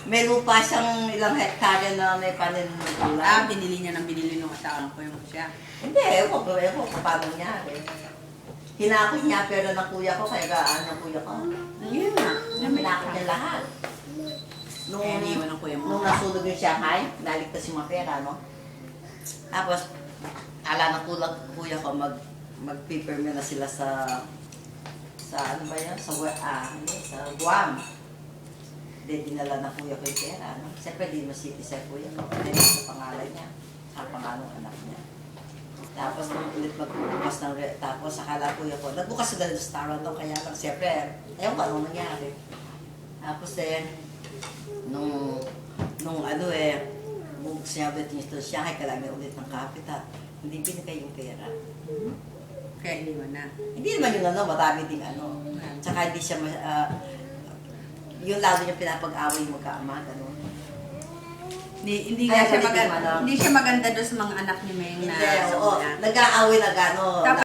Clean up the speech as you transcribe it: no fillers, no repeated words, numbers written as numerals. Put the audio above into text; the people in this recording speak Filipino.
may lupa siyang ilang hektarya na may panin ng gulay. Binili niya ng binili nung asawa ko yung siya. Hindi, ewan ko paano niya. Hinakot niya pero ng kuya ko, kaya gaan ng kuya ko. Yun nga. Hinakot niya lahat. Kaya iniwan ng kuya mo. Nung nasulog yung Shanghai, naligtas yung mga pera, no? Tapos, ala ng kuya ko, mag-paperme na sila sa ano ba yan? Sa Guam. Hindi, dinala ng kuya ko yung pera, no? Siyempre, di masiti sa kuya ko. Hindi sa pangalan niya, sa pangalan ng anak niya. Tapos, nung ulit magbukas ng tapos, akala kuya ko, nagbukas sa restaurant, no? Kaya lang, siyempre, ayaw ko anong nangyari. Tapos, nung sinabi niya siya, ay kailangan ulit ng kapital. Hindi binigay yung pera. Kaya iniwan na. Hindi naman yung marami ding Tsaka hindi siya, yung lalo niya pinapag-away yung magkaama, gano'n. Hindi siya maganda doon sa mga anak ni Meng na Hindi, sa oo, una. nag-aaway na gano'n.